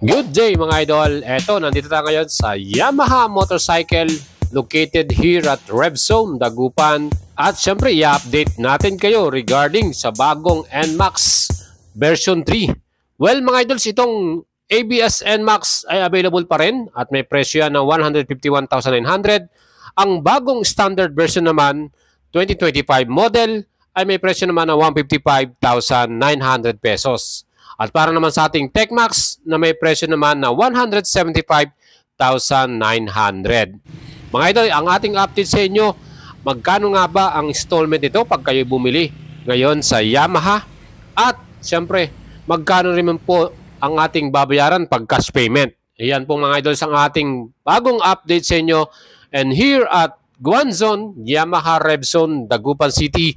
Good day mga idol. Eto, nandito tayo ngayon sa Yamaha Motorcycle located here at RevZone, Dagupan. At syempre, i-update natin kayo regarding sa bagong NMAX version 3. Well mga idols, itong ABS NMAX ay available pa rin at may presyo yan ng 151,900. Ang bagong standard version naman, 2025 model, ay may presyo naman ng 155,900 pesos. At para naman sa ating TechMax na may presyo naman na 175,900. Mga idol, ang ating update sa inyo, magkano nga ba ang installment nito pag kayo bumili ngayon sa Yamaha? At siyempre, magkano rin po ang ating babayaran pag cash payment? Ayan po mga idol, ang ating bagong update sa inyo. And here at Guanzon, Yamaha RevZone, Dagupan City,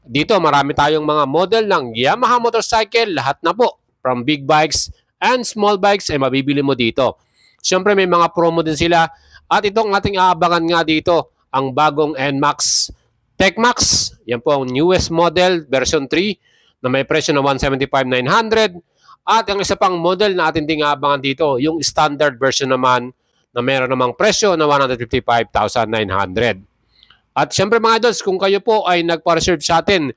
dito marami tayong mga model ng Yamaha motorcycle, lahat na po. From big bikes and small bikes ay mabibili mo dito. Siyempre may mga promo din sila. At itong ating aabangan nga dito, ang bagong NMAX TechMax. Yan po ang newest model, version 3, na may presyo na 175,900. At ang isa pang model na ating aabangan dito, yung standard version naman, na mayroon namang presyo na 155,900. At siyempre mga idols, kung kayo po ay nagpa-reserve sa atin,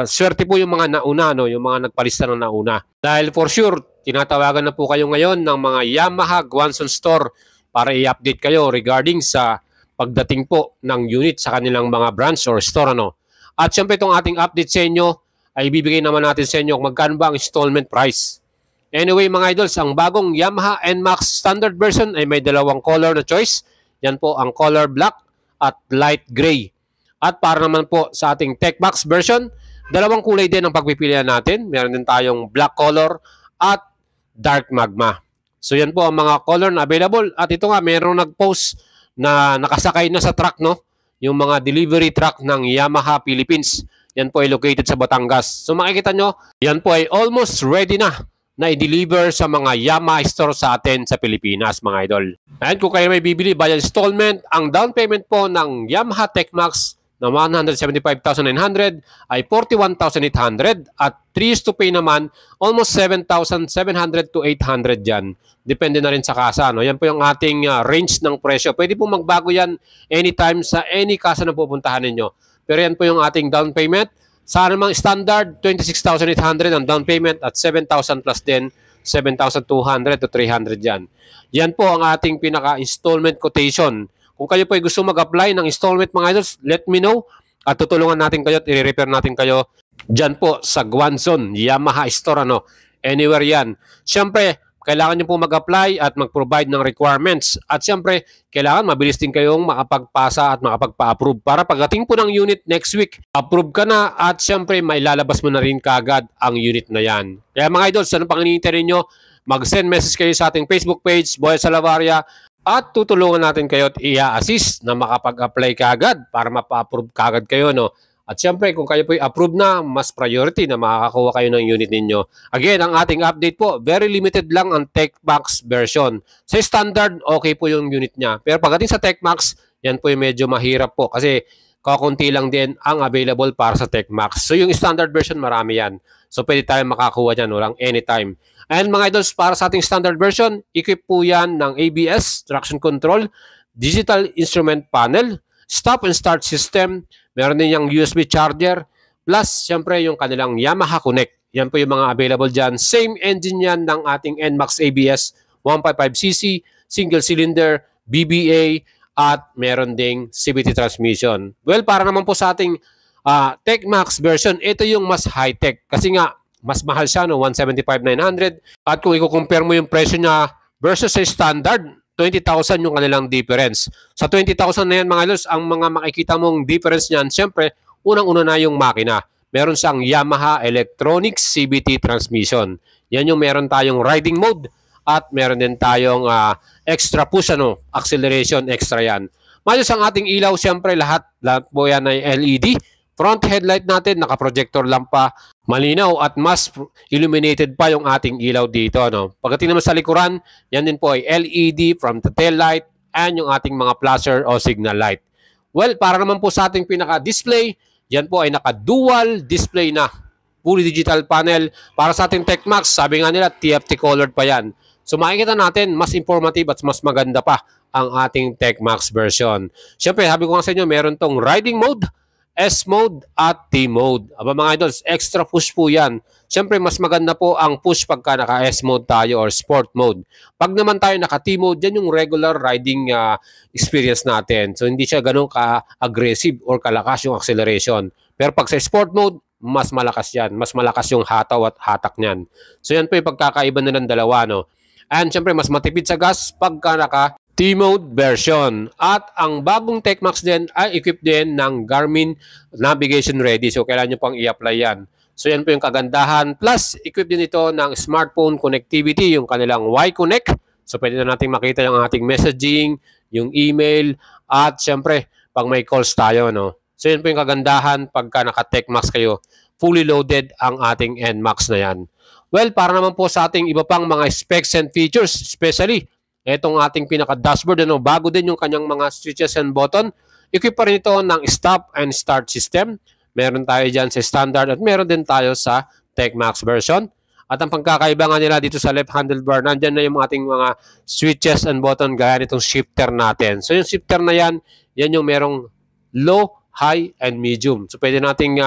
swerte po yung mga nauna, no? Yung mga nagpalista ng nauna. Dahil for sure, tinatawagan na po kayo ngayon ng mga Yamaha Guanzon Store para i-update kayo regarding sa pagdating po ng unit sa kanilang mga branch or store. Ano? At siyempre itong ating update sa inyo ay ibibigay naman natin sa inyo kung magkano ba ang installment price. Anyway mga idols, ang bagong Yamaha NMAX standard version ay may dalawang color na choice. Yan po ang color black at light gray. At para naman po sa ating TechMax version, dalawang kulay din ang pagpipilian natin. Meron din tayong black color at dark magma. So yan po ang mga color na available. At ito nga, meron nag-post na nakasakay na sa truck, no? Yung mga delivery truck ng Yamaha Philippines. Yan po ay located sa Batangas. So makikita nyo, yan po ay almost ready na i-deliver sa mga Yamaha store sa atin sa Pilipinas, mga idol. And kung kayo may bibili by installment, ang down payment po ng Yamaha TechMax na 175,900 ay 41,800 at 3 years to pay naman almost 7,700 to 800 yan. Depende na rin sa kasa. No? Yan po yung ating range ng presyo. Pwede po magbago yan anytime sa any kasa na pupuntahan ninyo. Pero yan po yung ating down payment. Sa namang standard, 26,800 ang down payment at 7,000 plus din, 7,200 to 300 yan. Yan po ang ating pinaka-installment quotation. Kung kayo po ay gusto mag-apply ng installment mga idols, let me know at tutulungan natin kayo at i-repair natin kayo dyan po sa Guanzon, Yamaha Store. Ano? Anywhere yan. Siyempre, kailangan nyo po mag-apply at mag-provide ng requirements. At siyempre, kailangan mabilis din kayong makapagpasa at makapagpa-approve para pagdating po ng unit next week, approve ka na at siyempre, mailalabas mo na rin kagad ang unit na yan. Kaya mga idols, ano pang hinihintay ninyo? Mag-send message kayo sa ating Facebook page, Boy Salavaria, at tutulungan natin kayo at i-assist na makapag-apply kagad para mapa-approve kagad kayo. No? At siyempre, kung kayo po i-approve na, mas priority na makakakuha kayo ng unit ninyo. Again, ang ating update po, very limited lang ang TechMax version. Sa standard, okay po yung unit niya. Pero pagdating sa TechMax, yan po yung medyo mahirap po kasi kakunti lang din ang available para sa TechMax. So yung standard version, marami yan. So pwede tayong makakuha dyan, walang anytime. And mga idols, para sa ating standard version, equip po yan ng ABS, traction control, digital instrument panel, stop and start system, meron din yung USB charger, plus siyempre yung kanilang Yamaha Connect. Yan po yung mga available dyan. Same engine yan ng ating NMAX ABS, 155cc, single cylinder, BBA, at meron ding CVT transmission. Well, para naman po sa ating TechMax version, ito yung mas high-tech. Kasi nga, mas mahal siya, no? 175,900. At kung i-compare mo yung presyo niya versus sa standard, 20,000 yung kanilang difference. Sa 20,000 na yan, mga idols, ang mga makikita mong difference niyan, siyempre, unang-una na yung makina. Meron siyang Yamaha Electronics CVT transmission. Yan yung meron tayong riding mode at meron din tayong extra push, acceleration, extra yan. Mayos ang ating ilaw, siyempre, lahat po yan ay LED. Front headlight natin, naka-projector lampa, malinaw at mas illuminated pa yung ating ilaw dito. No? Pagdating naman sa likuran, yan din po ay LED from the tail light and yung ating mga flasher o signal light. Well, para naman po sa ating pinaka-display, yan po ay naka-dual display na. Fully digital panel. Para sa ating TechMax, sabi nga nila, TFT colored pa yan. So makikita natin, mas informative at mas maganda pa ang ating TechMax version. Siyempre, sabi ko nga sa inyo, meron tong riding mode, S mode at T mode. Aba mga idols, extra push po yan. Siyempre, mas maganda po ang push pagka naka-S mode tayo or sport mode. Pag naman tayo naka-T mode, yan yung regular riding experience natin. So, hindi siya ganun ka-aggressive or kalakas yung acceleration. Pero pag sa sport mode, mas malakas yan. Mas malakas yung hataw at hatak niyan. So, yan po yung pagkakaiba nilang dalawa, no? And siyempre, mas matipid sa gas pagka naka-T-mode version. At ang bagong TechMax din ay equipped din ng Garmin Navigation Ready. So, kailangan nyo pang i-apply yan. So, yan po yung kagandahan. Plus, equipped din ito ng smartphone connectivity, yung kanilang Y-Connect. So, pwede na natin makita yung ating messaging, yung email, at siyempre, pag may calls tayo, no? So, yan po yung kagandahan pagka naka-TechMax kayo. Fully loaded ang ating NMAX na yan. Well, para naman po sa ating iba pang mga specs and features, especially itong ating pinaka-dashboard, ano, bago din yung kanyang mga switches and button. Equip pa rin ito ng stop and start system. Meron tayo dyan sa standard at meron din tayo sa TechMax version. At ang pagkakaiba nga nila dito sa left handlebar, nandyan na yung ating mga switches and button gaya nitong shifter natin. So yung shifter na yan, yan yung merong low, high, and medium. So pwede nating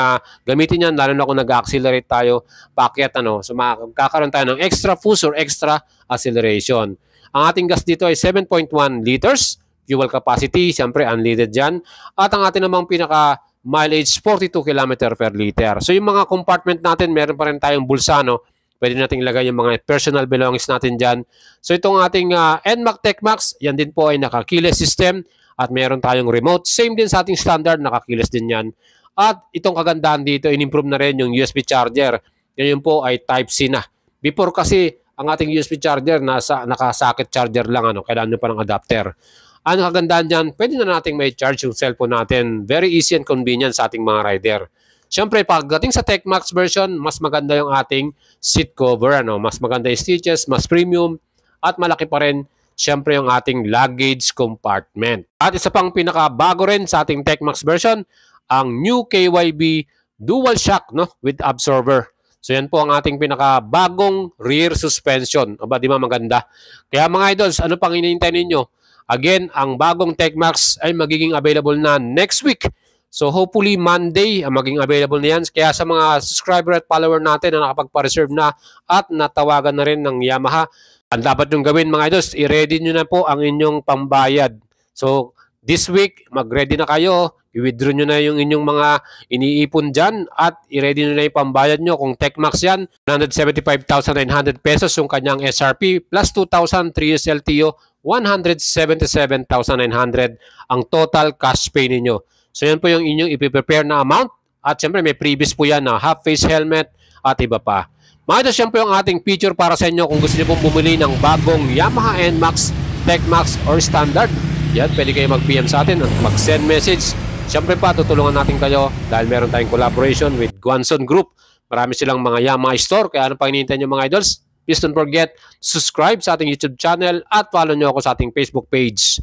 gamitin yan lalo na kung nag-accelerate tayo paakyat, ano. So makakaroon tayo ng extra push or extra acceleration. Ang ating gas dito ay 7.1 liters. Fuel capacity, siyempre unleaded dyan. At ang ating namang pinaka mileage, 42 km per liter. So yung mga compartment natin, meron pa rin tayong bulsa, no? Pwede natin ilagay yung mga personal belongings natin dyan. So itong ating NMAX TechMax, yan din po ay naka-keyless system at meron tayong remote. Same din sa ating standard, naka-keyless din yan. At itong kagandahan dito, in-improve na rin yung USB charger. Ngayon po ay Type-C na. Before kasi, ang ating USB charger, naka-socket charger lang, ano? Kailangan nyo pa ng adapter. Ang kagandahan dyan, pwede na nating may charge yung cellphone natin. Very easy and convenient sa ating mga rider. Siyempre, pagdating sa TechMax version, mas maganda yung ating seat cover. Ano? Mas maganda yung stitches, mas premium, at malaki pa rin, siyempre, yung ating luggage compartment. At isa pang pinakabago rin sa ating TechMax version, ang new KYB Dual Shock, no? With absorber. So yan po ang ating pinakabagong rear suspension. Aba, di ba maganda? Kaya mga idols, ano pang hinihintay ninyo? Again, ang bagong TechMax ay magiging available na next week. So hopefully Monday ang maging available na yan. Kaya sa mga subscriber at follower natin na nakapagpa-reserve na at natawagan na rin ng Yamaha, ang dapat nyo gawin mga idols, i-ready nyo na po ang inyong pambayad. So this week, mag-ready na kayo. I-withdraw nyo na yung inyong mga iniipon dyan at i-ready nyo na yung pambayad nyo. Kung TechMax yan, 175,900 pesos yung kanyang SRP plus 2,000 3 years LTO, 177,900 ang total cash pay ninyo. So yan po yung inyong ipiprepare na amount at syempre may previous po yan na half-face helmet at iba pa. Mga ito, syempre yung ating feature para sa inyo kung gusto niyo pong bumili ng bagong Yamaha NMAX, TechMax or Standard. Yan, pwede kayo mag-PM sa atin at mag-send message. Siyempre pa, tutulungan natin kayo dahil meron tayong collaboration with Guanson Group. Marami silang mga Yamaha store, kaya ano pa hinihintay nyo mga idols? Please don't forget to subscribe sa ating YouTube channel at follow nyo ako sa ating Facebook page.